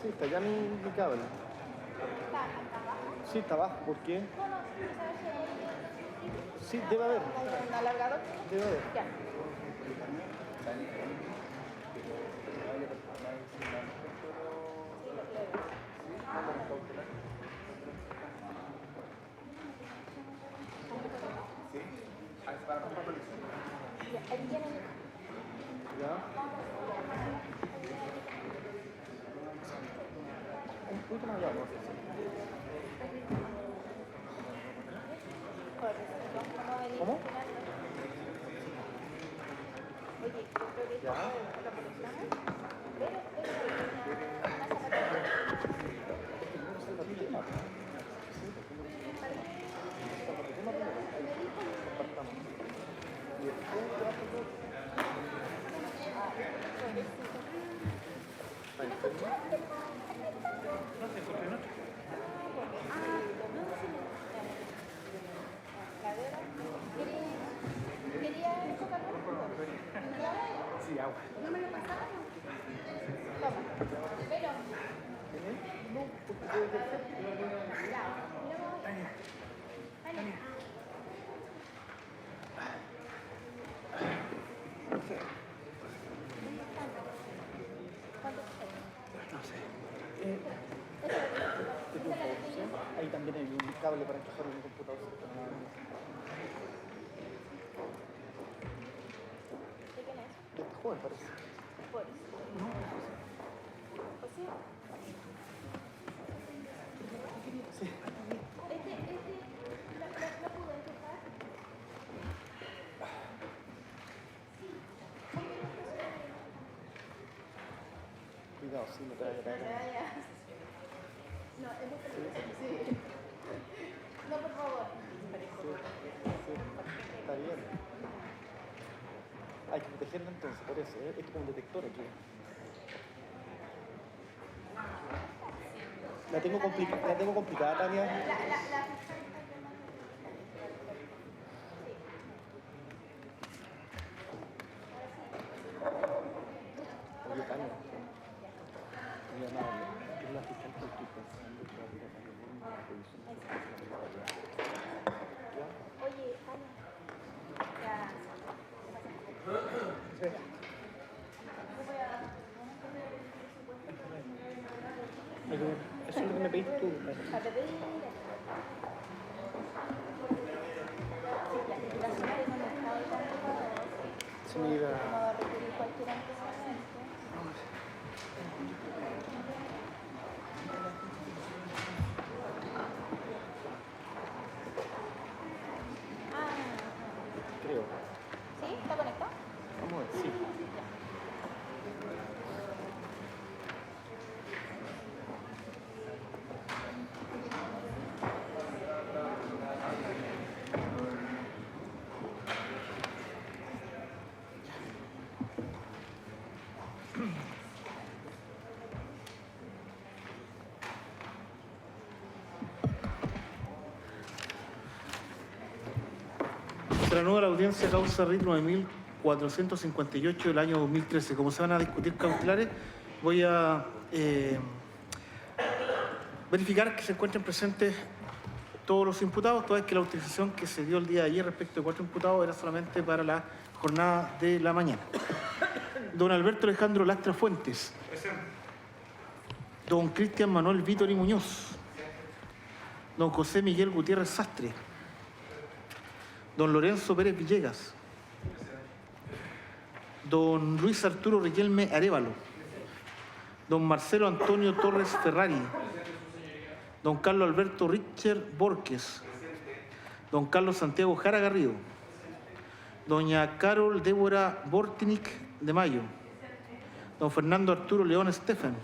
Sí, está ya mi cable. ¿Está acá abajo? Sí, está abajo. ¿Por qué? No, ¿sabes si hay Sí, debe haber. un alargador? Debe haber. Ya. Ya, ahí tiene ¿Ya? Un poquito más de agua. ¿Cómo? Oye, yo creo que Ya. lo conectamos, pero una zapatilla. Y después te vas a hacer. No sé, ¿por qué no? Quería tocarlo. Sí, agua. No me lo pasaron. Toma. Pero. No, porque puede ser. Ya. Tania. ¿Cuánto te No sé. Ahí también hay un cable para encajar en el computador. ¿De quién es? De este joven parece. Por eso. No, Pues sí. sí. ¿Lo pude encajar? Cuidado, sí, no te vayas a caer. No, es muy peligroso. Sí. No, por favor. Sí, está bien. Hay que protegerla entonces, por eso. Esto es como un detector aquí. La tengo complicada, Tania. Oye, Tania. Muy amable. Es la fiscal que estoy pensando que va a ir a una revisión. ¿Ya? Oye, Tania. Ya. Sí. Yo voy a poner el presupuesto. Eso es lo que me pediste tú. A pedir. Sí, la zona de no está ahí tan Se me iba. no va a requerir cualquier antecedente. Creo. ¿Sí? ¿Está conectado? Vamos a ver, sí. Se reanuda la audiencia causa RIT 9458 del año 2013. Como se van a discutir cautelares, voy a verificar que se encuentren presentes todos los imputados, toda vez que la autorización que se dio el día de ayer respecto de 4 imputados era solamente para la jornada de la mañana. Don Alberto Alejandro Lastra Fuentes. Don Cristian Manuel Vítori Muñoz. Don José Miguel Gutiérrez Sastre. Don Lorenzo Pérez Villegas. Don Luis Arturo Riquelme Arévalo. Don Marcelo Antonio Torres Ferrari. Don Carlos Alberto Richard Borges. Don Carlos Santiago Jara Garrido. Doña Carol Débora Bortinic de Mayo. Don Fernando Arturo León Estefan.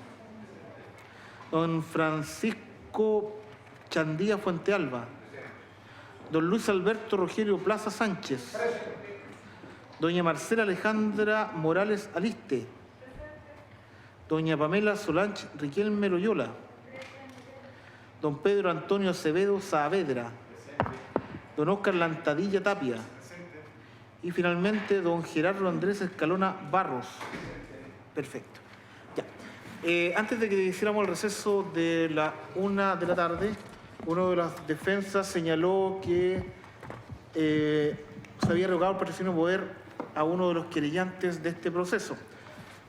Don Francisco Chandía Fuentealba. Don Luis Alberto Rogelio Plaza Sánchez. Doña Marcela Alejandra Morales Aliste. Doña Pamela Solange Riquelme Loyola. Don Pedro Antonio Acevedo Saavedra. Don Óscar Lantadilla Tapia. Y finalmente don Gerardo Andrés Escalona Barros. Perfecto. Ya. Antes de que hiciéramos el receso de la 1 de la tarde, uno de las defensas señaló que se había revocado el patrocinio de poder a uno de los querellantes de este proceso.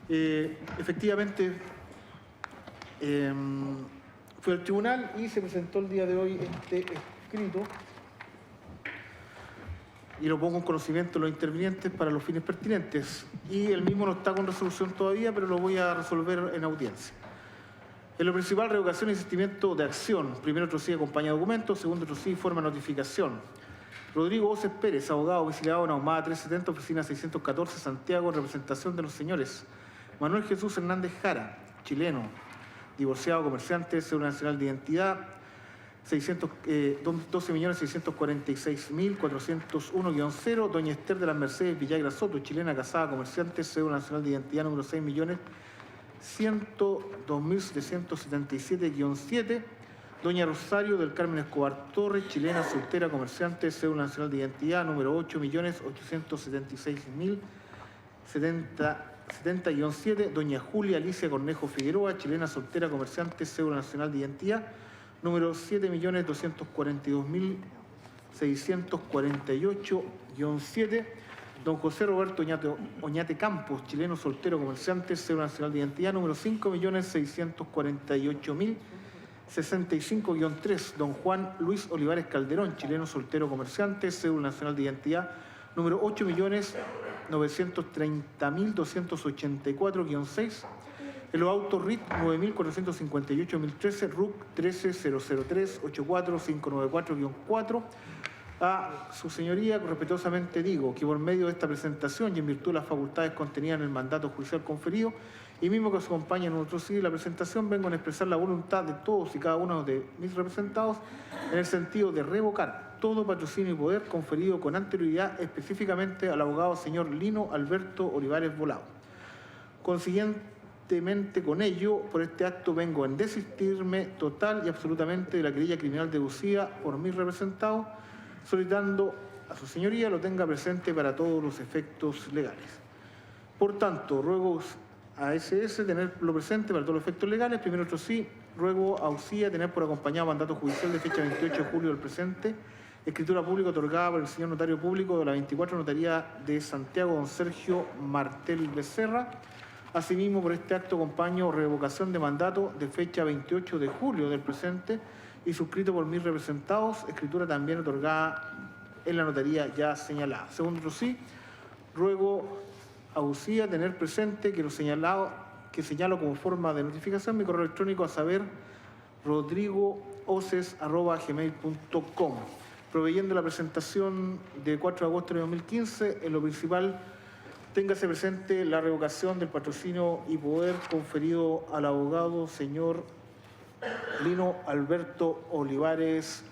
Efectivamente, fue al tribunal y se presentó el día de hoy este escrito y lo pongo en conocimiento de los intervinientes para los fines pertinentes. Y el mismo no está con resolución todavía, pero lo voy a resolver en audiencia. En lo principal, revocación y desistimiento de acción. Primero, trocía acompaña documentos. Segundo, trocía forma de notificación. Rodrigo Oces Pérez, abogado, domiciliado en Ahumada 370, oficina 614, Santiago, en representación de los señores Manuel Jesús Hernández Jara, chileno, divorciado, comerciante, cédula nacional de identidad 12.646.401-0, doña Esther de las Mercedes Villagra Soto, chilena, casada, comerciante, cédula nacional de identidad número 6.102.777-7, doña Rosario del Carmen Escobar Torres, chilena, soltera, comerciante, cédula nacional de identidad número 8.876.070-7, doña Julia Alicia Cornejo Figueroa, chilena, soltera, comerciante, cédula nacional de identidad número 7.240.648-7, don José Roberto Oñate Campos, chileno, soltero, comerciante, cédula nacional de identidad número 5.648.065-3, don Juan Luis Olivares Calderón, chileno, soltero, comerciante, cédula nacional de identidad número 8.930.284-6, en los autos RIT 9.458.013, RUC 13.003.84594-4, a su señoría, respetuosamente digo que por medio de esta presentación y en virtud de las facultades contenidas en el mandato judicial conferido y mismo que os acompaña en otro sí la presentación, vengo a expresar la voluntad de todos y cada uno de mis representados en el sentido de revocar todo patrocinio y poder conferido con anterioridad específicamente al abogado señor Lino Alberto Olivares Volado. Consiguientemente, con ello, por este acto vengo a desistirme total y absolutamente de la querella criminal deducida por mis representados, solicitando a su señoría lo tenga presente para todos los efectos legales. Por tanto, ruego a SS tenerlo presente para todos los efectos legales. Primero, otro sí, ruego a UCIA tener por acompañado mandato judicial de fecha 28 de julio del presente, escritura pública otorgada por el señor notario público de la 24 Notaría de Santiago, don Sergio Martel Becerra. Asimismo, por este acto acompaño revocación de mandato de fecha 28 de julio del presente y suscrito por mis representados, escritura también otorgada en la notaría ya señalada. Segundo, sí, ruego a UCIA tener presente que lo señalo como forma de notificación mi correo electrónico, a saber rodrigooces@gmail.com. Proveyendo la presentación de 4 de agosto de 2015, en lo principal, téngase presente la revocación del patrocinio y poder conferido al abogado señor Lino Alberto Olivares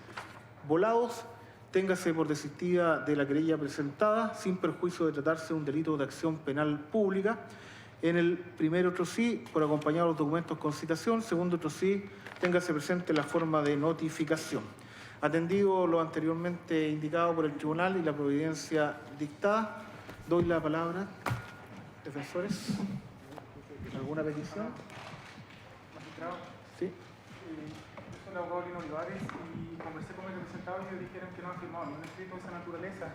Volados. Téngase por desistida de la querella presentada, sin perjuicio de tratarse de un delito de acción penal pública. En el primer otro sí, por acompañar los documentos con citación. Segundo otro sí, téngase presente la forma de notificación. Atendido lo anteriormente indicado por el tribunal y la providencia dictada, doy la palabra. Defensores, ¿alguna petición? Magistrado, Sí. yo soy el abogado Lino Olivares y conversé con mis representados y ellos dijeron que no han firmado ningún escrito de esa naturaleza.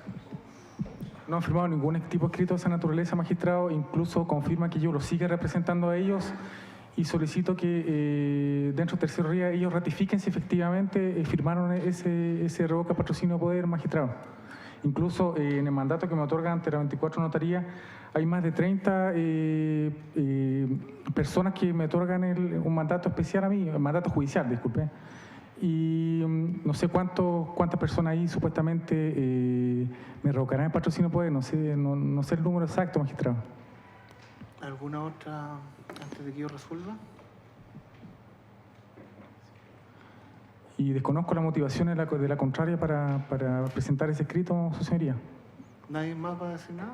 No han firmado ningún tipo de escrito de esa naturaleza, magistrado. Incluso confirma que yo los sigue representando a ellos y solicito que dentro del tercer día ellos ratifiquen si efectivamente firmaron ese revoca patrocinio de poder, magistrado. Incluso en el mandato que me otorga ante la 24 Notaría hay más de 30 personas que me otorgan un mandato especial a mí, un mandato judicial, disculpe. Y no sé cuántas personas ahí supuestamente me revocarán el patrocinio de poder, no sé el número exacto, magistrado. ¿Alguna otra antes de que yo resuelva? Y desconozco la motivación de la contraria para presentar ese escrito, su señoría. ¿Nadie más va a decir nada?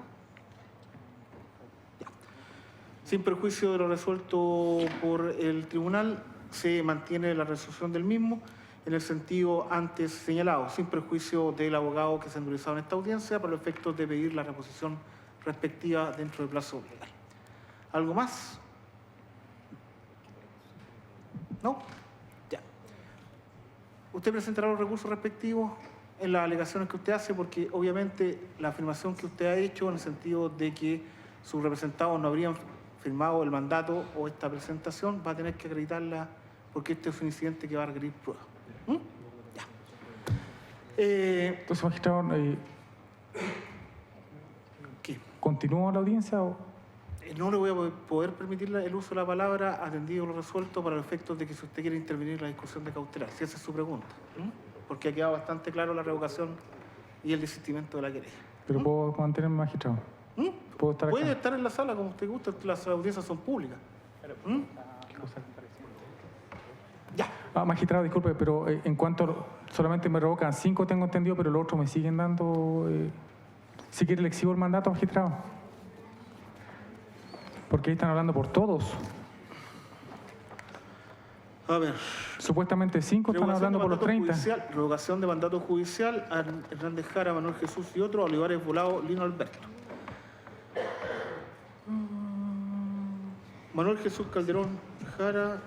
Ya. Sin perjuicio de lo resuelto por el tribunal, se mantiene la resolución del mismo en el sentido antes señalado, sin perjuicio del abogado que se ha endurizado en esta audiencia para los efectos de pedir la reposición respectiva dentro del plazo legal. ¿Algo más? ¿No? Ya. Usted presentará los recursos respectivos en las alegaciones que usted hace, porque obviamente la afirmación que usted ha hecho en el sentido de que sus representados no habrían firmado el mandato o esta presentación, va a tener que acreditarla porque este es un incidente que va a requerir pruebas. ¿Mm? Ya. Entonces, magistrado, ¿Qué? ¿continúa la audiencia o...? No le voy a poder permitir el uso de la palabra atendido lo resuelto para los efectos de que si usted quiere intervenir en la discusión de cautelar, si esa es su pregunta. Porque ha quedado bastante claro la revocación y el desistimiento de la querella. ¿Pero puedo mantenerme, magistrado? ¿Puedo estar Puede acá? estar en la sala como usted gusta, las audiencias son públicas. Ya. Magistrado, disculpe, pero en cuanto solamente me revocan 5, tengo entendido, pero los otros me siguen dando... si quiere, le exhibo el mandato, magistrado. Porque ahí están hablando por todos. A ver. Supuestamente 5 están hablando por los 30. Revocación de mandato judicial a Hernández Jara, Manuel Jesús y otros, Olivares Volado, Lino Alberto. Manuel Jesús Calderón Jara,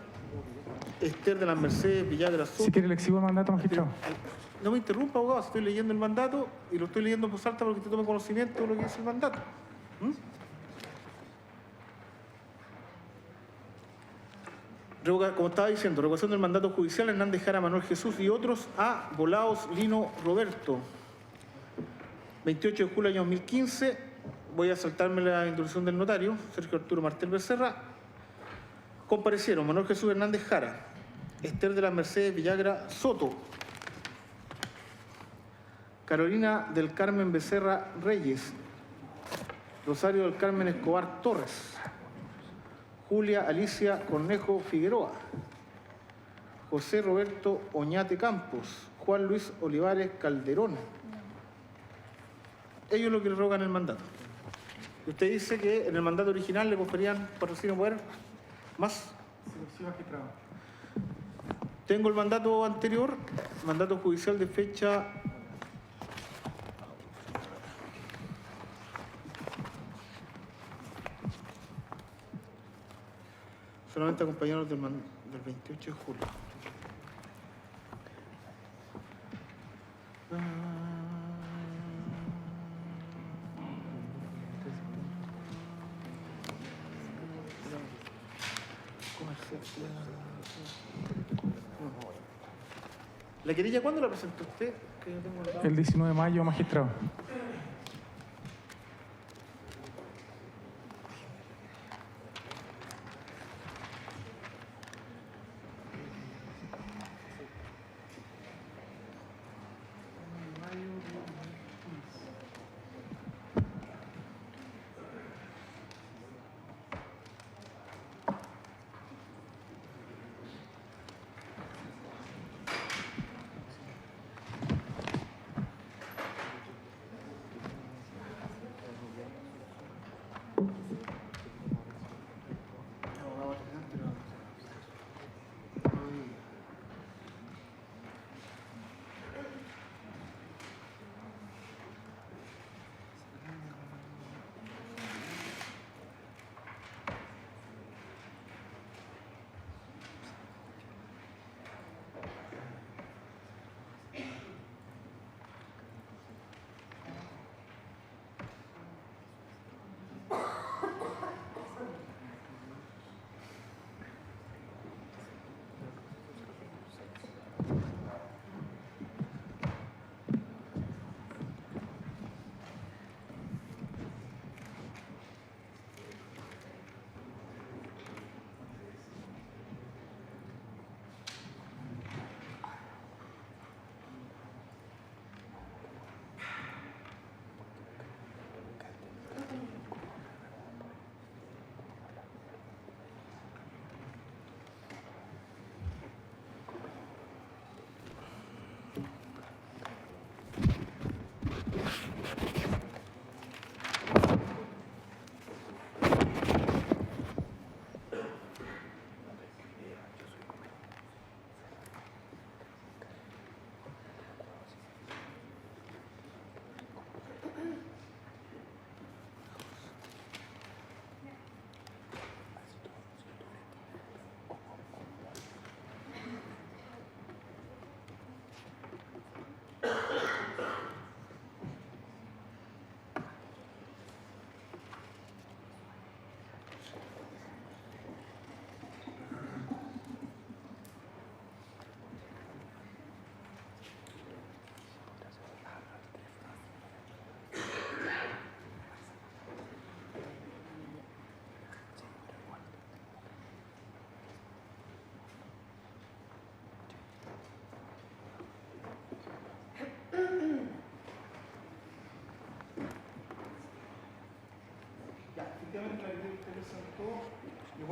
Esther de las Mercedes, Villagra Soto. Si quiere, le exhibo el mandato, magistrado. No me interrumpa, abogado, estoy leyendo el mandato y lo estoy leyendo en voz alta porque usted tome conocimiento de lo que dice el mandato. Como estaba diciendo, revocación del mandato judicial Hernández Jara, Manuel Jesús y otros a Volados, Lino, Roberto. 28 de julio del año 2015. Voy a saltarme la introducción del notario, Sergio Arturo Martel Becerra. Comparecieron Manuel Jesús Hernández Jara, Esther de las Mercedes Villagra Soto, Carolina del Carmen Becerra Reyes, Rosario del Carmen Escobar Torres, Julia Alicia Cornejo Figueroa, José Roberto Oñate Campos, Juan Luis Olivares Calderón. Ellos lo que le rogan el mandato. Usted dice que en el mandato original le conferían patrocinio poder más. Sí, magistrado. Tengo el mandato anterior, mandato judicial de fecha... Solamente acompañados del 28 de julio. ¿La querella cuándo la presentó usted? Que yo tengo el dato. El 19 de mayo, magistrado.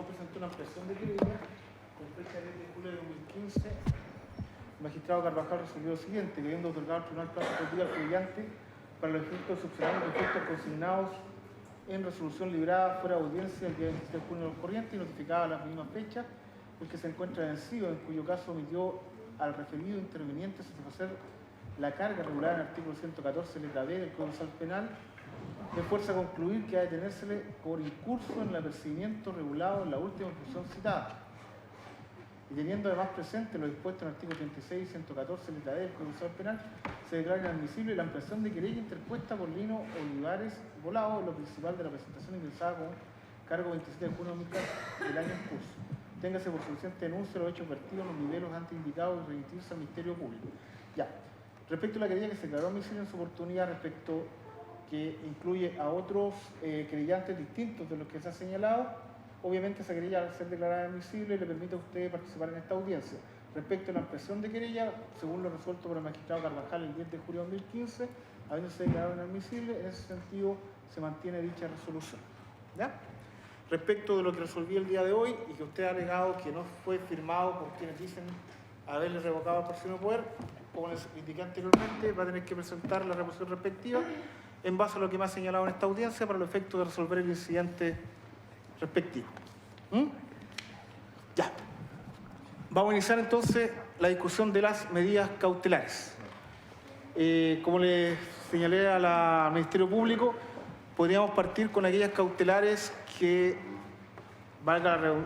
presentó una ampliación de querella con fecha del 10 de julio de 2015. El magistrado Carvajal resolvió lo siguiente: queriendo otorgar al tribunal plazo por día al querellante para los efectos subsidiarios de efectos consignados en resolución librada fuera de audiencia el día 27 de junio del corriente y notificada a las mismas fechas, el que se encuentra vencido, en cuyo caso omitió al referido interveniente satisfacer la carga regulada en el artículo 114 letra B del Código Procesal Penal, de fuerza a concluir que ha de tenérsele por incurso en el apercibimiento regulado en la última instrucción citada. Y teniendo además presente lo dispuesto en el artículo 36 y 114 letra D del Código Procesal Penal, se declara inadmisible la ampliación de querella interpuesta por Lino Olivares Volado, lo principal de la presentación ingresada con cargo 27 de junio del año en curso. Téngase por suficiente denuncia los hechos vertidos en los niveles antes indicados y remitirse al Ministerio Público. Ya. Respecto a la querella que se declaró admisible en su oportunidad, respecto que incluye a otros querellantes distintos de los que se ha señalado, obviamente esa querella, al ser declarada admisible, le permite a usted participar en esta audiencia. Respecto a la ampliación de querella, según lo resuelto por el magistrado Carvajal el 10 de julio de 2015, habiéndose declarado inadmisible, en ese sentido se mantiene dicha resolución. ¿Ya? Respecto de lo que resolví el día de hoy y que usted ha alegado que no fue firmado por quienes dicen haberle revocado el próximo poder, como les indiqué anteriormente, va a tener que presentar la reposición respectiva en base a lo que me ha señalado en esta audiencia para los efectos de resolver el incidente respectivo. Ya. Vamos a iniciar entonces la discusión de las medidas cautelares. Como le señalé al Ministerio Público, podríamos partir con aquellas cautelares que,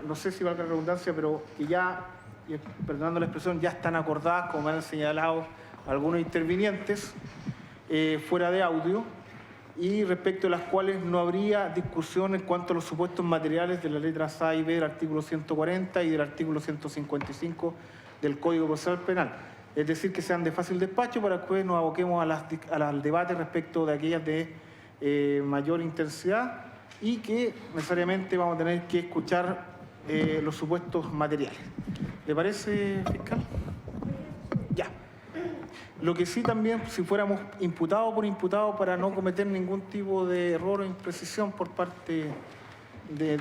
no sé si valga la redundancia, pero que ya, perdonando la expresión, ya están acordadas, como me han señalado algunos intervinientes, fuera de audio, y respecto a las cuales no habría discusión en cuanto a los supuestos materiales de las letras A y B del artículo 140 y del artículo 155 del Código Procesal Penal. Es decir, que sean de fácil despacho para que después nos aboquemos al debate respecto de aquellas de mayor intensidad y que necesariamente vamos a tener que escuchar los supuestos materiales. ¿Le parece, fiscal? Ya. Lo que sí también, si fuéramos imputado por imputado para no cometer ningún tipo de error o imprecisión por parte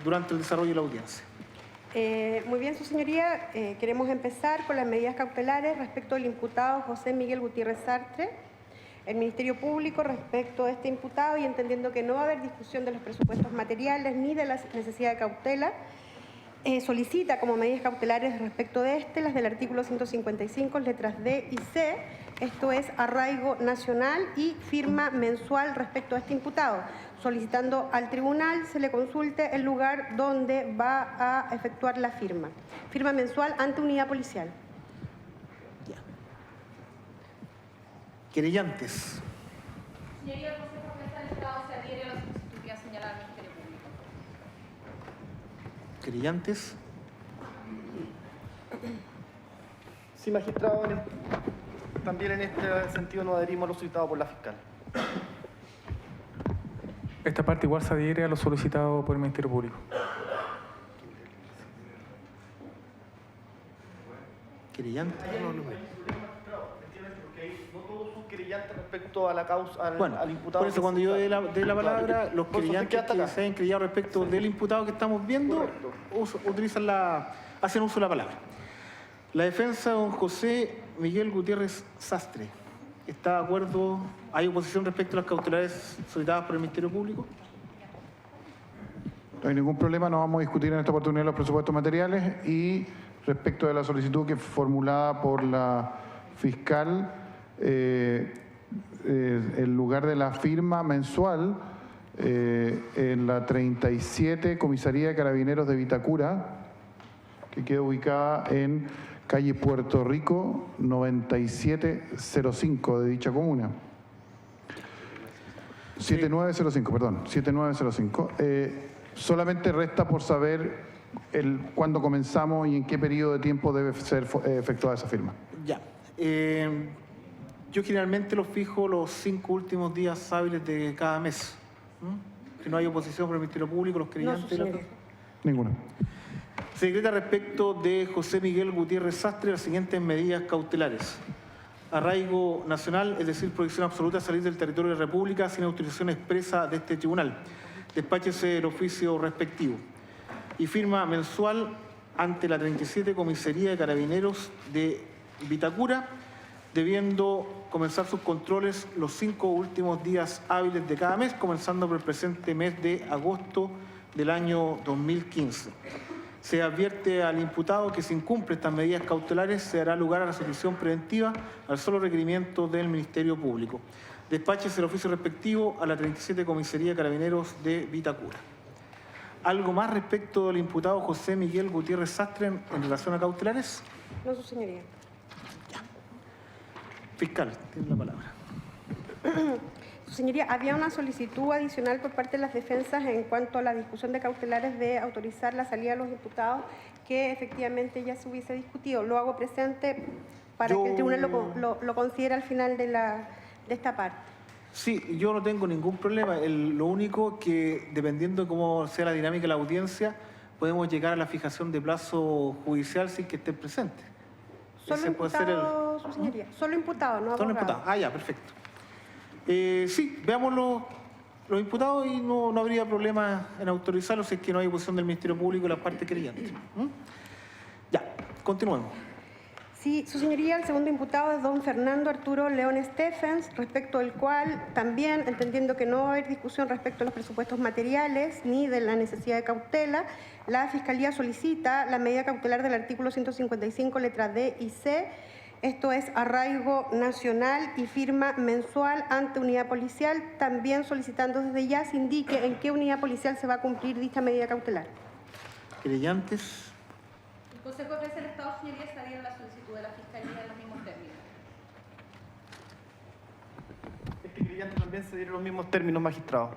durante el desarrollo de la audiencia. Muy bien, su señoría. Queremos empezar con las medidas cautelares respecto al imputado José Miguel Gutiérrez Sastre. El Ministerio Público, respecto a este imputado y entendiendo que no va a haber discusión de los presupuestos materiales ni de la necesidad de cautela, solicita como medidas cautelares respecto de las del artículo 155, letras D y C, esto es arraigo nacional y firma mensual respecto a este imputado, solicitando al tribunal se le consulte el lugar donde va a efectuar la firma. Firma mensual ante unidad policial. Querellantes. Señoría, el Consejo de Defensa del Estado se adhiere a la solicitud que ha señalado el Ministerio Público. Querellantes. Sí, magistrado, también en este sentido nos adherimos a lo solicitado por la fiscal. Esta parte igual se adhiere a lo solicitado por el Ministerio Público. Querellantes. No todos son querellantes respecto a la causa, al imputado. Por eso cuando yo dé la palabra, los querellantes que se hayan querellado respecto del imputado que estamos viendo, hacen uso de la palabra. La defensa de don José Miguel Gutiérrez Sastre, ¿está de acuerdo? ¿Hay oposición respecto a las cautelares solicitadas por el Ministerio Público? No hay ningún problema, no vamos a discutir en esta oportunidad los presupuestos materiales y respecto de la solicitud que fue formulada por la fiscal, el lugar de la firma mensual en la 37 Comisaría de Carabineros de Vitacura, que queda ubicada en calle Puerto Rico 9705 de dicha comuna. 7905, perdón, 7905. Solamente resta por saber cuándo comenzamos y en qué periodo de tiempo debe ser efectuada esa firma. Ya. Yo generalmente los fijo los 5 últimos días hábiles de cada mes. Si no hay oposición por el Ministerio Público, los querellantes... Ninguna. Se decreta respecto de José Miguel Gutiérrez Sastre las siguientes medidas cautelares. Arraigo nacional, es decir, prohibición absoluta a salir del territorio de la República sin autorización expresa de este tribunal. Despáchese el oficio respectivo. y firma mensual ante la 37 Comisaría de Carabineros de Vitacura, debiendo comenzar sus controles los 5 últimos días hábiles de cada mes, comenzando por el presente mes de agosto del año 2015. Se advierte al imputado que si incumple estas medidas cautelares se dará lugar a la prisión preventiva al solo requerimiento del Ministerio Público. Despáchese el oficio respectivo a la 37 Comisaría de Carabineros de Vitacura. ¿Algo más respecto del imputado José Miguel Gutiérrez Sastre en relación a cautelares? No, su señoría. Fiscal, tiene la palabra. Su señoría, había una solicitud adicional por parte de las defensas en cuanto a la discusión de cautelares de autorizar la salida de los imputados, que efectivamente ya se hubiese discutido. Lo hago presente para que el tribunal lo considere al final de esta parte. Sí, yo no tengo ningún problema. Lo único que, dependiendo de cómo sea la dinámica de la audiencia, podemos llegar a la fijación de plazo judicial sin que esté presente. Solo Ese puede ser imputado, su señoría. Solo imputado, no Solo abogado. imputados. Ah, ya, perfecto. Sí, veamos los imputados y no habría problema en autorizarlos si es que no hay oposición del Ministerio Público y la parte creyente. Ya, continuemos. Sí, su señoría, el segundo imputado es don Fernando Arturo León Stephens, respecto del cual también, entendiendo que no va a haber discusión respecto a los presupuestos materiales ni de la necesidad de cautela, la Fiscalía solicita la medida cautelar del artículo 155, letras D y C, esto es arraigo nacional y firma mensual ante unidad policial, también solicitando desde ya se indique en qué unidad policial se va a cumplir dicha medida cautelar. Creyentes. El Consejo de Defensa del Estado, señoría, se adhiere a la solicitud de la Fiscalía en los mismos términos. Este creyente también se dieron los mismos términos, magistrado.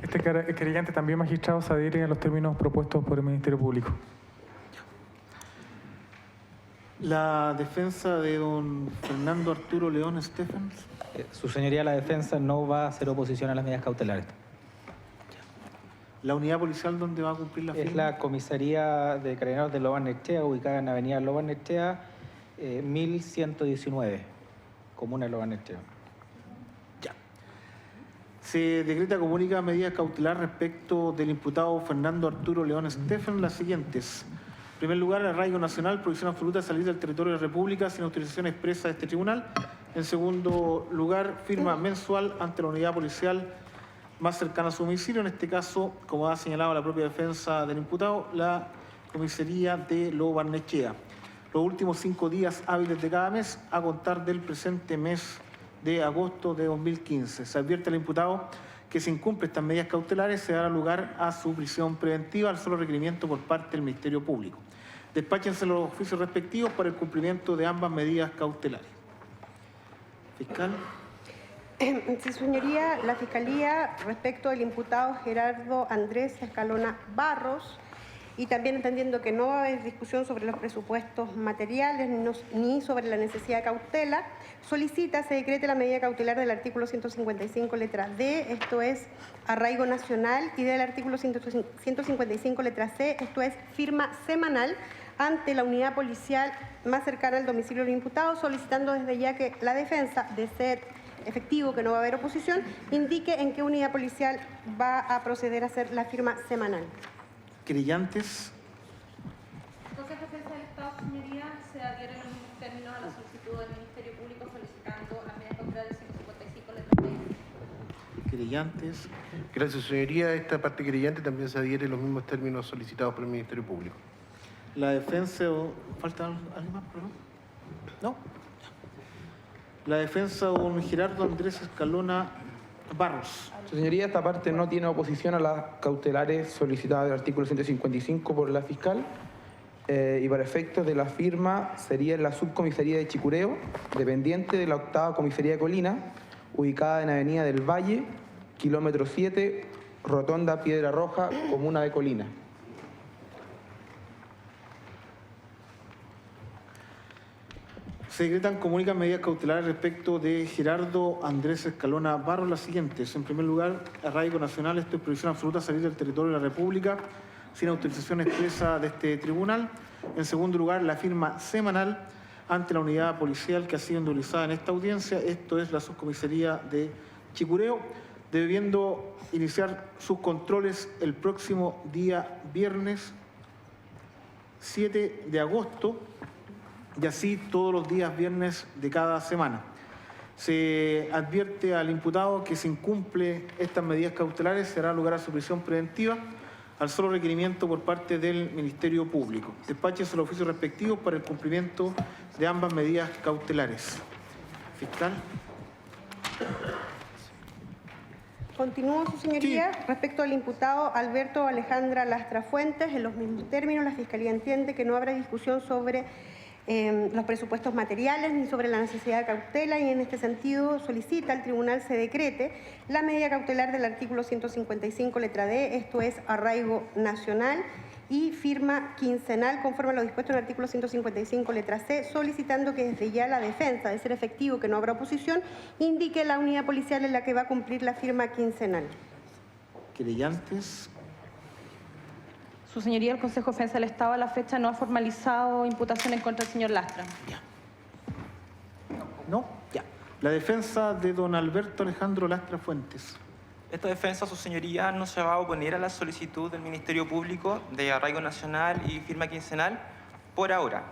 Este creyente también, magistrado, se adhiere a los términos propuestos por el Ministerio Público. La defensa de don Fernando Arturo León Stephens. Su señoría, la defensa no va a hacer oposición a las medidas cautelares. La unidad policial donde va a cumplir la Es firma. la comisaría de Carabineros de Loban Nechea, ubicada en Avenida Loban Nechea, 1119, comuna de Loban Nechea. Ya. Se decreta comunica medidas cautelares respecto del imputado Fernando Arturo León Stephens, las siguientes. En primer lugar, arraigo nacional, prohibición absoluta de salir del territorio de la República sin autorización expresa de este tribunal. En segundo lugar, firma mensual ante la unidad policial más cercana a su domicilio, en este caso, como ha señalado la propia defensa del imputado, la comisaría de Loban Nechea. Los últimos 5 días hábiles de cada mes, a contar del presente mes de agosto de 2015. Se advierte al imputado que si incumple estas medidas cautelares se dará lugar a su prisión preventiva al solo requerimiento por parte del Ministerio Público. Despáchense los oficios respectivos para el cumplimiento de ambas medidas cautelares. Fiscal. Sí, señoría, la Fiscalía, respecto del imputado Gerardo Andrés Escalona Barros, y también entendiendo que no va a haber discusión sobre los presupuestos materiales ni sobre la necesidad de cautela, solicita se decrete la medida cautelar del artículo 155, letra D, esto es arraigo nacional, y del artículo 155, letra C, esto es firma semanal ante la unidad policial más cercana al domicilio del imputado, solicitando desde ya que la defensa, de ser efectivo que no va a haber oposición, indique en qué unidad policial va a proceder a hacer la firma semanal. Creyentes. El Consejo de Defensa del Estado, señoría, se adhiere en los mismos términos a la solicitud del Ministerio Público solicitando las medidas cautelares 155, letra D. Creyentes. Gracias, señoría. Esta parte creyente también se adhiere a los mismos términos solicitados por el Ministerio Público. La defensa. ¿Falta alguien más, perdón? ¿No? La defensa de don Gerardo Andrés Escalona Barros. Su señoría, esta parte no tiene oposición a las cautelares solicitadas del artículo 155 por la fiscal y para efectos de la firma sería en la subcomisaría de Chicureo, dependiente de la 8ª comisaría de Colina, ubicada en Avenida del Valle, kilómetro 7, Rotonda Piedra Roja, comuna de Colina. Se decretan, comunican medidas cautelares respecto de Gerardo Andrés Escalona Barros, las siguientes. En primer lugar, arraigo nacional, esto es prohibición absoluta a salir del territorio de la República sin autorización expresa de este tribunal. En segundo lugar, la firma semanal ante la unidad policial que ha sido individualizada en esta audiencia, esto es la subcomisaría de Chicureo. debiendo iniciar sus controles el próximo día viernes 7 de agosto y así todos los días viernes de cada semana. Se advierte al imputado que si incumple estas medidas cautelares será lugar a su prisión preventiva al solo requerimiento por parte del Ministerio Público. Despáchese los oficios respectivos para el cumplimiento de ambas medidas cautelares. Fiscal. Continúo, su señoría. Sí. Respecto al imputado Alberto Alejandra Lastra Fuentes, en los mismos términos, la Fiscalía entiende que no habrá discusión sobre los presupuestos materiales ni sobre la necesidad de cautela y en este sentido solicita al tribunal se decrete la medida cautelar del artículo 155 letra D, esto es arraigo nacional y firma quincenal conforme a lo dispuesto en el artículo 155 letra C, solicitando que desde ya la defensa, de ser efectivo que no habrá oposición, indique la unidad policial en la que va a cumplir la firma quincenal. Querellantes. Su señoría, el Consejo de Defensa del Estado a la fecha no ha formalizado imputación en contra del señor Lastra. Ya. ¿No? Ya. La defensa de don Alberto Alejandro Lastra Fuentes. Esta defensa, su señoría, no se va a oponer a la solicitud del Ministerio Público de arraigo nacional y firma quincenal por ahora.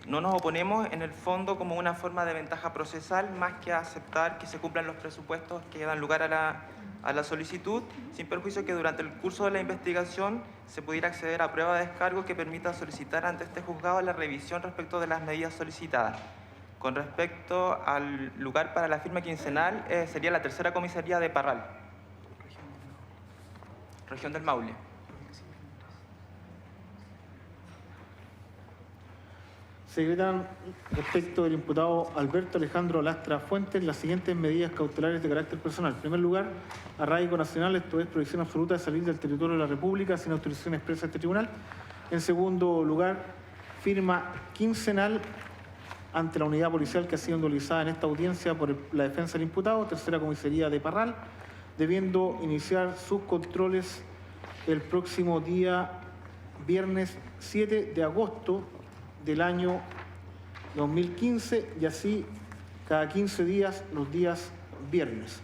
No nos oponemos en el fondo como una forma de ventaja procesal más que a aceptar que se cumplan los presupuestos que dan lugar a la solicitud, sin perjuicio que durante el curso de la investigación se pudiera acceder a prueba de descargo que permita solicitar ante este juzgado la revisión respecto de las medidas solicitadas. Con respecto al lugar para la firma quincenal, sería la tercera comisaría de Parral, región del Maule. Se decretan respecto del imputado Alberto Alejandro Lastra Fuentes las siguientes medidas cautelares de carácter personal. En primer lugar, arraigo nacional, esto es prohibición absoluta de salir del territorio de la República sin autorización expresa de este tribunal. En segundo lugar, firma quincenal ante la unidad policial que ha sido individualizada en esta audiencia por la defensa del imputado, tercera comisaría de Parral, debiendo iniciar sus controles el próximo día viernes 7 de agosto del año 2015 y así cada 15 días los días viernes.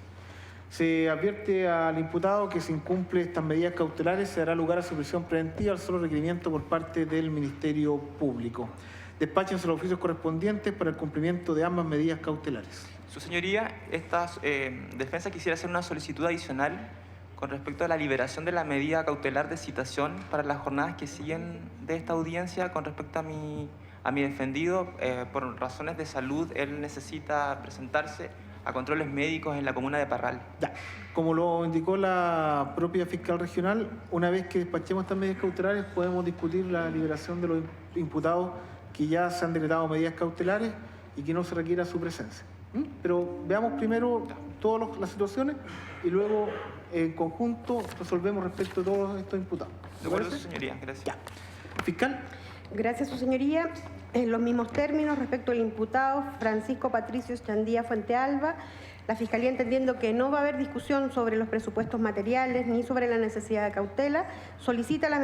Se advierte al imputado que si incumple estas medidas cautelares se dará lugar a su prisión preventiva al solo requerimiento por parte del Ministerio Público. Despáchense los oficios correspondientes para el cumplimiento de ambas medidas cautelares. Su señoría, esta defensa quisiera hacer una solicitud adicional con respecto a la liberación de la medida cautelar de citación para las jornadas que siguen de esta audiencia con respecto a mi defendido. Por razones de salud, él necesita presentarse a controles médicos en la comuna de Parral. Ya. Como lo indicó la propia fiscal regional, una vez que despachemos estas medidas cautelares podemos discutir la liberación de los imputados que ya se han decretado medidas cautelares y que no se requiera su presencia. Pero veamos primero todas las situaciones y luego en conjunto resolvemos respecto a todos estos imputados. De acuerdo, su señoría. Gracias. Ya. Fiscal. Gracias, su señoría. En los mismos términos, respecto al imputado Francisco Patricio Chandía Fuentealba, la Fiscalía, entendiendo que no va a haber discusión sobre los presupuestos materiales ni sobre la necesidad de cautela, solicita las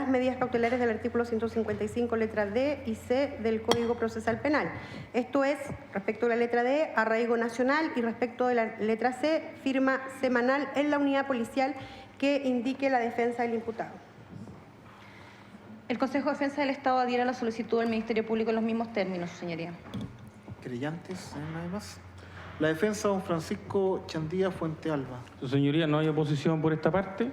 medidas cautelares del artículo 155, letras D y C del Código Procesal Penal. Esto es, respecto a la letra D, arraigo nacional y respecto de la letra C, firma semanal en la unidad policial que indique la defensa del imputado. El Consejo de Defensa del Estado adhiere a la solicitud del Ministerio Público en los mismos términos, su señoría. Querellantes, nada más. La defensa de don Francisco Chandía Fuentealba. Su señoría, no hay oposición por esta parte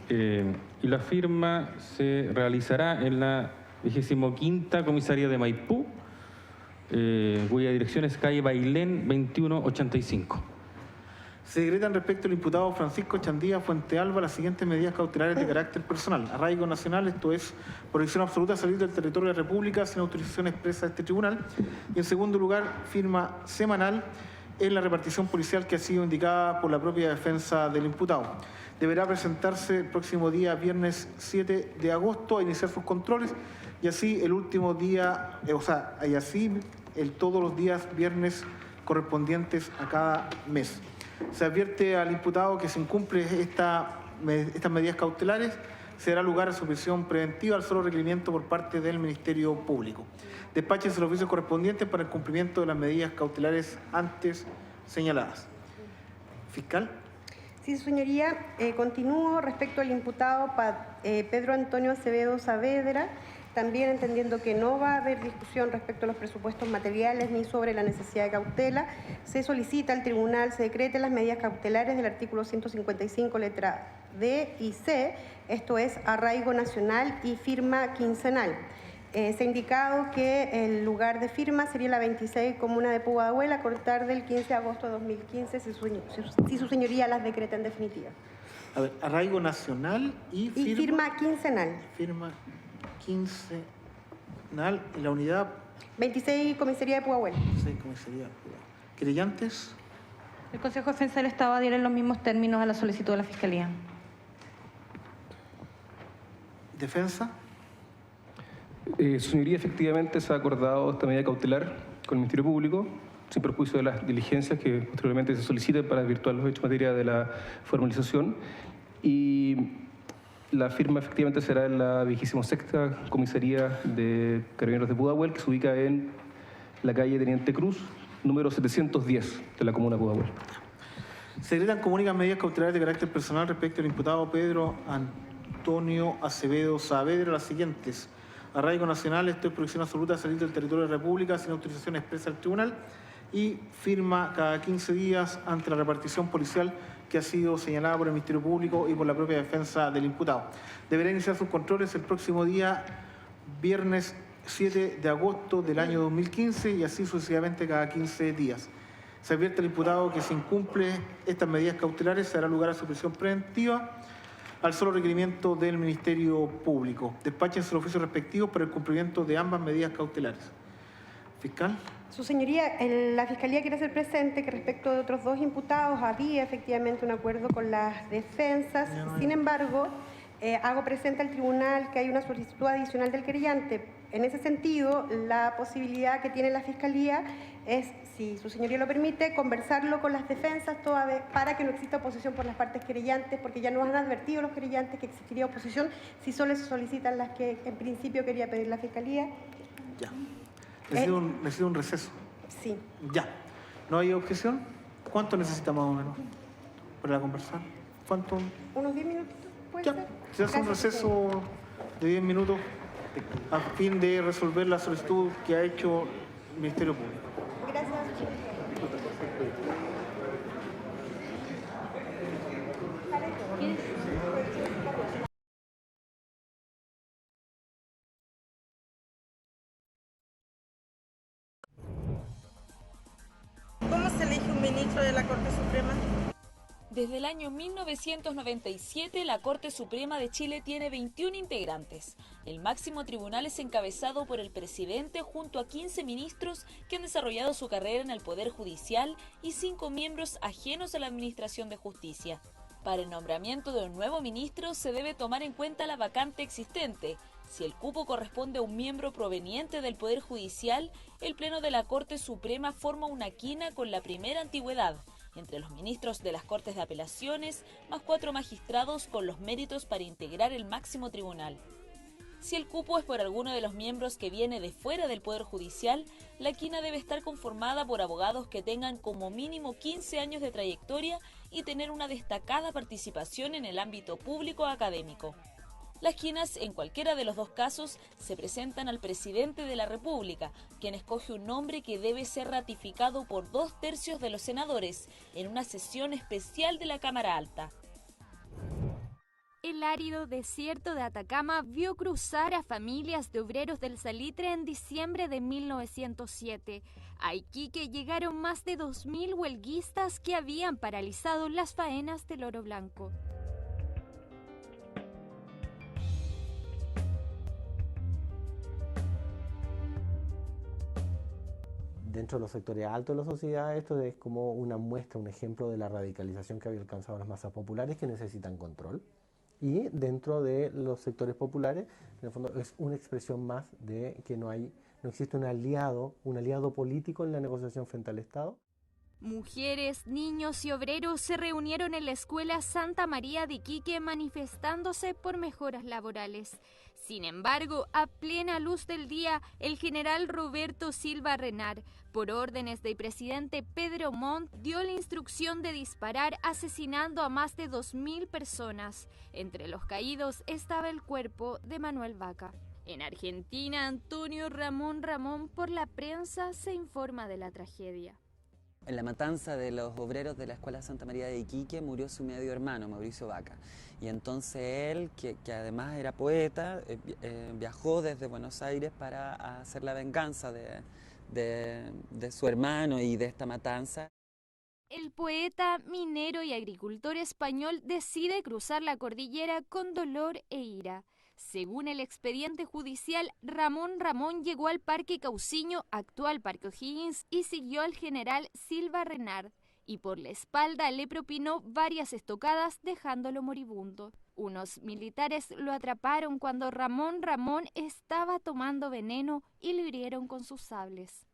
y la firma se realizará en la 25ª Comisaría de Maipú, cuya dirección es calle Bailén 2185. Se decretan respecto al imputado Francisco Chandía Fuentealba las siguientes medidas cautelares de carácter personal. Arraigo nacional, esto es prohibición absoluta de salir del territorio de la República sin autorización expresa de este tribunal. Y en segundo lugar, firma semanal en la repartición policial que ha sido indicada por la propia defensa del imputado. Deberá presentarse el próximo día, viernes 7 de agosto, a iniciar sus controles y así el último día, todos los días viernes correspondientes a cada mes. Se advierte al imputado que si incumple estas medidas cautelares, se dará lugar a su prisión preventiva al solo requerimiento por parte del Ministerio Público. Despáchense los oficios correspondientes para el cumplimiento de las medidas cautelares antes señaladas. Fiscal. Sí, su señoría, continúo respecto al imputado Pedro Antonio Acevedo Saavedra, también entendiendo que no va a haber discusión respecto a los presupuestos materiales ni sobre la necesidad de cautela, se solicita al tribunal se decreten las medidas cautelares del artículo 155, letra D y C, esto es arraigo nacional y firma quincenal. Se ha indicado que el lugar de firma sería la 26 comuna de Pudahuel a contar del 15 de agosto de 2015, si su señoría las decreta en definitiva. A ver, arraigo nacional y firma quincenal. Firma quincenal en la unidad 26 comisaría de Pudahuel. 26 comisaría de Pudahuel. ¿Querellantes? El Consejo de Defensa del Estado adhiere en los mismos términos a la solicitud de la Fiscalía. ¿Defensa? Su señoría, efectivamente se ha acordado esta medida cautelar con el Ministerio Público, sin perjuicio de las diligencias que posteriormente se soliciten para desvirtuar los hechos en materia de la formalización. Y la firma efectivamente será en la 26ª Comisaría de Carabineros de Pudahuel, que se ubica en la calle Teniente Cruz, número 710 de la comuna de Pudahuel. Se decretan comunican medidas cautelares de carácter personal respecto al imputado Pedro Antonio Acevedo Saavedra, las siguientes: arraigo nacional, esto es prohibición absoluta de salir del territorio de la República sin autorización expresa del tribunal, y firma cada 15 días ante la repartición policial que ha sido señalada por el Ministerio Público y por la propia defensa del imputado. Deberá iniciar sus controles el próximo día, viernes 7 de agosto del año 2015, y así sucesivamente cada 15 días. Se advierte al imputado que si incumple estas medidas cautelares se dará lugar a su prisión preventiva al solo requerimiento del Ministerio Público. Despáchense los oficios respectivos para el cumplimiento de ambas medidas cautelares. Fiscal. Su señoría, la Fiscalía quiere hacer presente que respecto de otros dos imputados había efectivamente un acuerdo con las defensas. Sin embargo, hago presente al tribunal que hay una solicitud adicional del querellante. En ese sentido, la posibilidad que tiene la Fiscalía es, si su señoría lo permite, conversarlo con las defensas toda vez para que no exista oposición por las partes querellantes, porque ya nos han advertido los querellantes que existiría oposición si solo se solicitan las que en principio quería pedir la Fiscalía. Ya. Necesito un receso. Sí. Ya. ¿No hay objeción? ¿Cuánto necesita más o menos para conversar? ¿Cuánto? Unos 10 minutitos, ¿puede ya. ser? Se hace un receso de 10 minutos a fin de resolver la solicitud que ha hecho el Ministerio Público. Gracias. ¿Cómo se elige un ministro de la Corte Suprema? Desde el año 1997, la Corte Suprema de Chile tiene 21 integrantes. El máximo tribunal es encabezado por el presidente junto a 15 ministros que han desarrollado su carrera en el Poder Judicial y 5 miembros ajenos a la Administración de Justicia. Para el nombramiento de un nuevo ministro se debe tomar en cuenta la vacante existente. Si el cupo corresponde a un miembro proveniente del Poder Judicial, el Pleno de la Corte Suprema forma una quina con la primera antigüedad, entre los ministros de las Cortes de Apelaciones, más 4 magistrados con los méritos para integrar el máximo tribunal. Si el cupo es por alguno de los miembros que viene de fuera del Poder Judicial, la quina debe estar conformada por abogados que tengan como mínimo 15 años de trayectoria y tener una destacada participación en el ámbito público académico. Las quinas, en cualquiera de los dos casos, se presentan al presidente de la República, quien escoge un nombre que debe ser ratificado por 2/3 de los senadores en una sesión especial de la Cámara Alta. El árido desierto de Atacama vio cruzar a familias de obreros del salitre en diciembre de 1907. A Iquique llegaron más de 2000 huelguistas que habían paralizado las faenas del oro blanco. Dentro de los sectores altos de la sociedad, esto es como una muestra, un ejemplo de la radicalización que había alcanzado las masas populares que necesitan control. Y dentro de los sectores populares, en el fondo es una expresión más de que no existe un aliado político en la negociación frente al Estado. Mujeres, niños y obreros se reunieron en la Escuela Santa María de Iquique manifestándose por mejoras laborales. Sin embargo, a plena luz del día, el general Roberto Silva Renard, por órdenes del presidente Pedro Montt, dio la instrucción de disparar, asesinando a más de 2.000 personas. Entre los caídos estaba el cuerpo de Manuel Vaca. En Argentina, Antonio Ramón, por la prensa se informa de la tragedia. En la matanza de los obreros de la Escuela Santa María de Iquique murió su medio hermano, Mauricio Vaca. Y entonces él, que además era poeta, viajó desde Buenos Aires para hacer la venganza de su hermano y de esta matanza. El poeta, minero y agricultor español decide cruzar la cordillera con dolor e ira. Según el expediente judicial, Ramón llegó al Parque Cauciño, actual Parque O'Higgins, y siguió al general Silva Renard, y por la espalda le propinó varias estocadas dejándolo moribundo. Unos militares lo atraparon cuando Ramón estaba tomando veneno y lo hirieron con sus sables.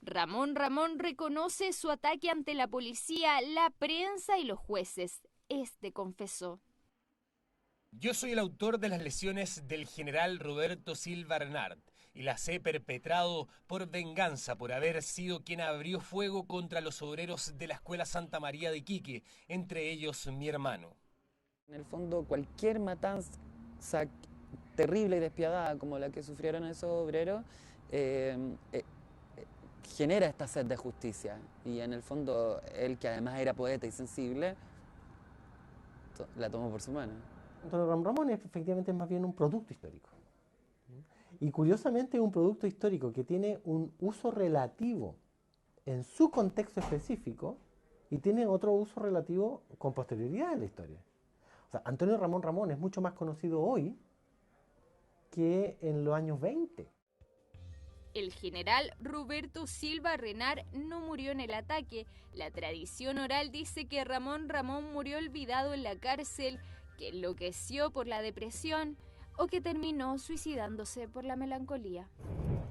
Ramón reconoce su ataque ante la policía, la prensa y los jueces. Este confesó: yo soy el autor de las lesiones del general Roberto Silva Renard y las he perpetrado por venganza, por haber sido quien abrió fuego contra los obreros de la Escuela Santa María de Iquique, entre ellos mi hermano. En el fondo, cualquier matanza terrible y despiadada como la que sufrieron esos obreros genera esta sed de justicia. Y en el fondo, él, que además era poeta y sensible, la tomó por su mano. Antonio Ramón efectivamente es más bien un producto histórico. Y curiosamente es un producto histórico que tiene un uso relativo en su contexto específico y tiene otro uso relativo con posterioridad en la historia. O sea, Antonio Ramón es mucho más conocido hoy que en los años 20. El general Roberto Silva Renard no murió en el ataque. La tradición oral dice que Ramón murió olvidado en la cárcel, que enloqueció por la depresión o que terminó suicidándose por la melancolía.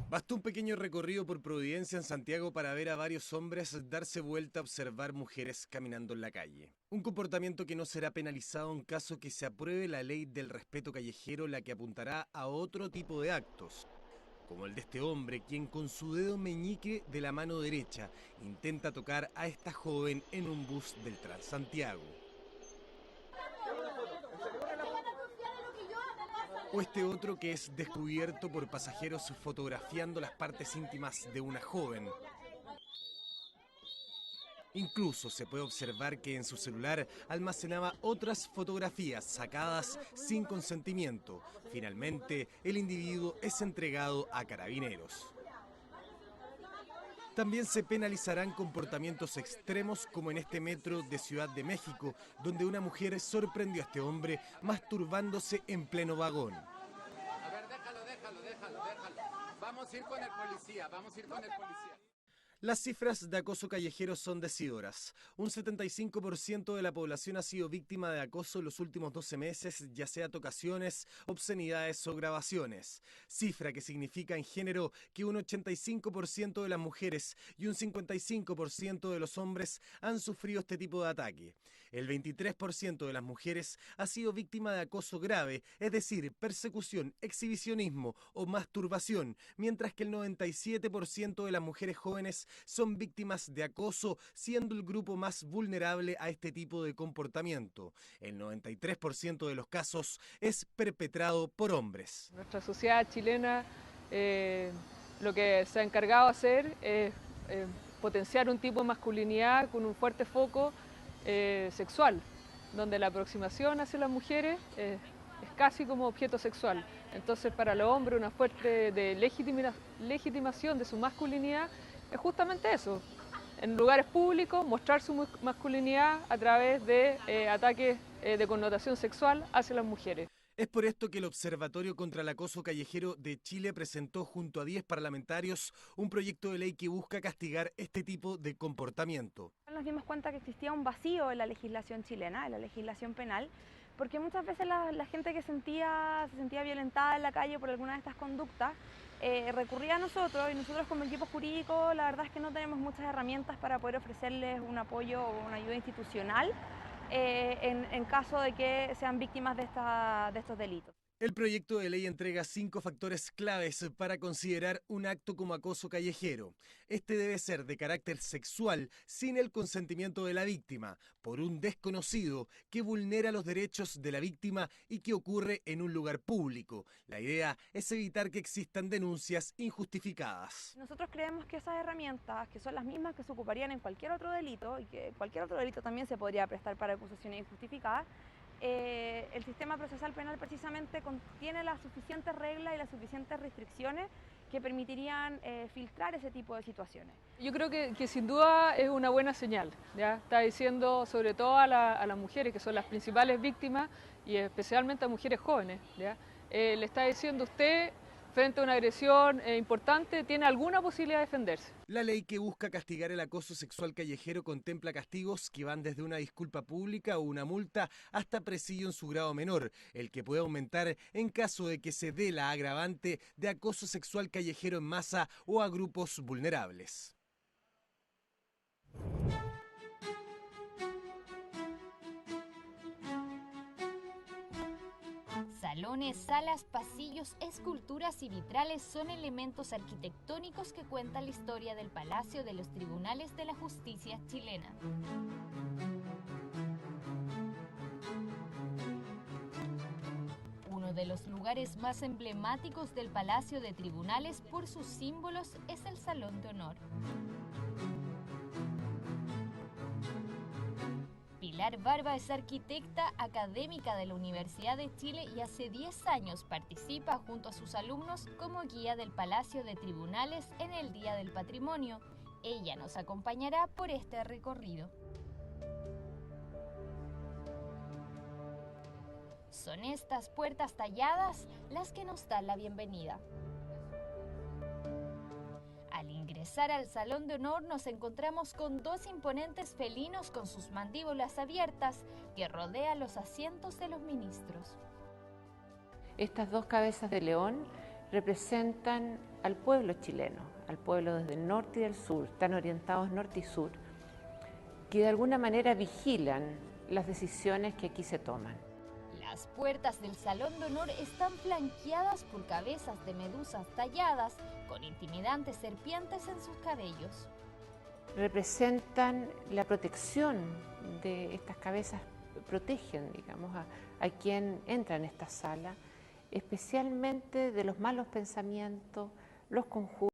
Bastó un pequeño recorrido por Providencia en Santiago para ver a varios hombres darse vuelta a observar mujeres caminando en la calle. Un comportamiento que no será penalizado en caso que se apruebe la ley del respeto callejero, la que apuntará a otro tipo de actos, como el de este hombre, quien con su dedo meñique de la mano derecha intenta tocar a esta joven en un bus del Transantiago. O este otro que es descubierto por pasajeros fotografiando las partes íntimas de una joven. Incluso se puede observar que en su celular almacenaba otras fotografías sacadas sin consentimiento. Finalmente, el individuo es entregado a carabineros. También se penalizarán comportamientos extremos como en este metro de Ciudad de México, donde una mujer sorprendió a este hombre masturbándose en pleno vagón. A ver, déjalo. Vamos a ir con el policía. Las cifras de acoso callejero son decidoras. Un 75% de la población ha sido víctima de acoso en los últimos 12 meses, ya sea tocaciones, obscenidades o grabaciones. Cifra que significa en género que un 85% de las mujeres y un 55% de los hombres han sufrido este tipo de ataque. El 23% de las mujeres ha sido víctima de acoso grave, es decir, persecución, exhibicionismo o masturbación, mientras que el 97% de las mujeres jóvenes son víctimas de acoso, siendo el grupo más vulnerable a este tipo de comportamiento. El 93% de los casos es perpetrado por hombres. Nuestra sociedad chilena lo que se ha encargado de hacer es potenciar un tipo de masculinidad con un fuerte foco sexual, donde la aproximación hacia las mujeres es casi como objeto sexual. Entonces, para los hombres una fuerte legitimación de su masculinidad es justamente eso, en lugares públicos mostrar su masculinidad a través de ataques de connotación sexual hacia las mujeres. Es por esto que el Observatorio contra el Acoso Callejero de Chile presentó junto a 10 parlamentarios un proyecto de ley que busca castigar este tipo de comportamiento. Nos dimos cuenta que existía un vacío en la legislación chilena, en la legislación penal, porque muchas veces la gente que se sentía violentada en la calle por alguna de estas conductas recurría a nosotros, y nosotros como equipo jurídico la verdad es que no tenemos muchas herramientas para poder ofrecerles un apoyo o una ayuda institucional en caso de que sean víctimas de estos delitos. El proyecto de ley entrega 5 factores claves para considerar un acto como acoso callejero. Este debe ser de carácter sexual sin el consentimiento de la víctima, por un desconocido que vulnera los derechos de la víctima y que ocurre en un lugar público. La idea es evitar que existan denuncias injustificadas. Nosotros creemos que esas herramientas, que son las mismas que se ocuparían en cualquier otro delito, y que cualquier otro delito también se podría prestar para acusaciones injustificadas, el sistema procesal penal precisamente contiene las suficientes reglas y las suficientes restricciones que permitirían filtrar ese tipo de situaciones. Yo creo que sin duda es una buena señal, ¿ya? Está diciendo sobre todo a las mujeres, que son las principales víctimas, y especialmente a mujeres jóvenes, ¿ya? Le está diciendo usted, frente a una agresión importante, tiene alguna posibilidad de defenderse. La ley que busca castigar el acoso sexual callejero contempla castigos que van desde una disculpa pública o una multa hasta presidio en su grado menor, el que puede aumentar en caso de que se dé la agravante de acoso sexual callejero en masa o a grupos vulnerables. Salones, salas, pasillos, esculturas y vitrales son elementos arquitectónicos que cuentan la historia del Palacio de los Tribunales de la Justicia chilena. Uno de los lugares más emblemáticos del Palacio de Tribunales por sus símbolos es el Salón de Honor. Pilar Barba es arquitecta académica de la Universidad de Chile y hace 10 años participa junto a sus alumnos como guía del Palacio de Tribunales en el Día del Patrimonio. Ella nos acompañará por este recorrido. Son estas puertas talladas las que nos dan la bienvenida. Al ingresar al Salón de Honor nos encontramos con 2 imponentes felinos con sus mandíbulas abiertas que rodean los asientos de los ministros. Estas 2 cabezas de león representan al pueblo chileno, al pueblo desde el norte y del sur, están orientados norte y sur, que de alguna manera vigilan las decisiones que aquí se toman. Las puertas del Salón de Honor están flanqueadas por cabezas de medusas talladas con intimidantes serpientes en sus cabellos. Representan la protección de estas cabezas, protegen, digamos, a quien entra en esta sala, especialmente de los malos pensamientos, los conjuros.